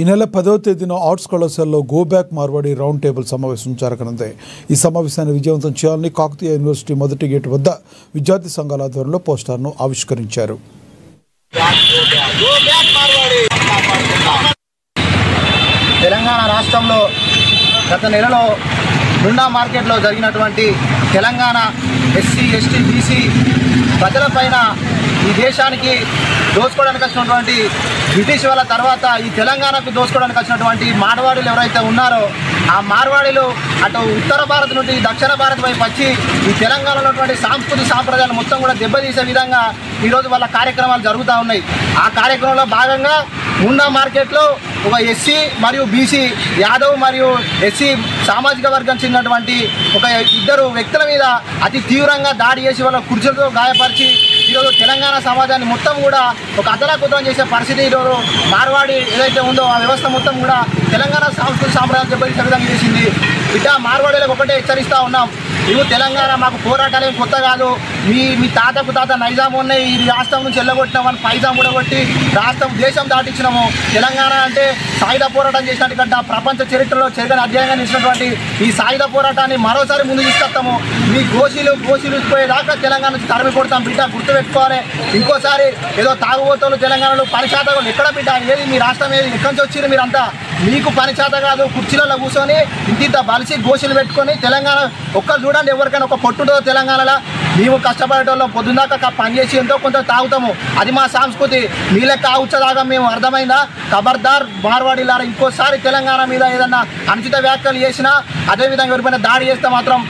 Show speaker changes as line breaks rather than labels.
ఈ నెల 10వ తేదీన ఆర్ట్స్ కళాశాలలో go back Marwadi round table సమావేశం జరగనుంది. ఈ సమావేశాన్ని విజయవంతం చేయాలని కాకతీయ యూనివర్సిటీ మొదటి గేటు వద్ద విద్యార్థి సంఘాల ఆధ్వర్యంలో పోస్టర్ను ఆవిష్కరించారు.
తెలంగాణ రాష్ట్రంలో గత నెలలో నుండా మార్కెట్లో జరిగినటువంటి తెలంగాణ ఎస్సీ ఎస్టీ బీసీ ప్రజలపైన ఈ దేశానికి దోచుకోవడానికి వచ్చినటువంటి బ్రిటిష్ వాళ్ళ తర్వాత ఈ తెలంగాణకు దోచుకోవడానికి వచ్చినటువంటి మార్వాడీలు ఎవరైతే ఉన్నారో ఆ మార్వాడీలు అటు ఉత్తర భారత్ నుండి దక్షిణ భారత్ వైపు వచ్చి ఈ తెలంగాణలో ఉన్నటువంటి సాంస్కృతిక సాంప్రదాయాలు మొత్తం కూడా దెబ్బతీసే విధంగా ఈరోజు వాళ్ళ కార్యక్రమాలు జరుగుతూ ఉన్నాయి. ఆ కార్యక్రమంలో భాగంగా ముండా మార్కెట్లో ఒక ఎస్సీ మరియు బీసీ యాదవ్ మరియు ఎస్సీ సామాజిక వర్గం చెందినటువంటి ఒక ఇద్దరు వ్యక్తుల మీద అతి తీవ్రంగా దాడి చేసి వాళ్ళ కుర్చీలతో గాయపరిచి ఈరోజు తెలంగాణ సమాజాన్ని మొత్తం కూడా ఒక అతలాకుతలం చేసే పరిస్థితి ఈరోజు మార్వాడి ఏదైతే ఉందో ఆ వ్యవస్థ మొత్తం కూడా తెలంగాణ సాంస్కృతిక సాంప్రదాయాలు దెబ్బతీసే విధంగా చేసింది. బిడ్డ మార్వాడీలకు ఒకటే హెచ్చరిస్తూ ఉన్నాం, ఇవి తెలంగాణ మాకు పోరాటాలు ఏం కొత్త కాదు. మీ తాతకు తాత నైజాం ఉన్నాయి, ఈ రాష్ట్రం నుంచి వెళ్ళగొట్టినామని పైజాం కూడా కొట్టి రాష్ట్రం దేశం దాటించినాము. తెలంగాణ అంటే సాయుధ పోరాటం చేసినట్టు కంటే ప్రపంచ చరిత్రలో చెరగని అధ్యాయంగా నిలిచినటువంటి ఈ సాయుధ పోరాటాన్ని మరోసారి ముందు తీసుకొస్తాము. మీ గోషీలు పోయేదాకా తెలంగాణ నుంచి తరిమి కొడతాం. బిడ్డ గుర్తుపెట్టుకోవాలి. ఇంకోసారి ఏదో తాగుబోతులు తెలంగాణలో పనిచేతలు ఎక్కడ బిడ్డ ఏది మీ రాష్ట్రం ఏది ఎక్కడి నుంచి వచ్చారు మీరంతా? మీకు పనిచేత కాదు, కుర్చీలలో కూర్చొని ఇంత బలిసి గోషీలు పెట్టుకొని తెలంగాణ ఒక్కరు చూడండి, ఎవరికైనా ఒక పొట్టుంటుందో తెలంగాణలో. మేము కష్టపడేటోళ్ళం, పొద్దున్నాక పనిచేసి ఎంతో కొంత తాగుతాము, అది మా సంస్కృతి. మీ లెక్క ఆవుచ్చదాగా మేము అర్థమైందా? ఖబర్దార్ మార్వాడీలారా, ఇంకోసారి తెలంగాణ మీద ఏదన్నా అనుచిత వ్యాఖ్యలు చేసినా అదేవిధంగా ఎవరిపైన దాడి చేస్తే మాత్రం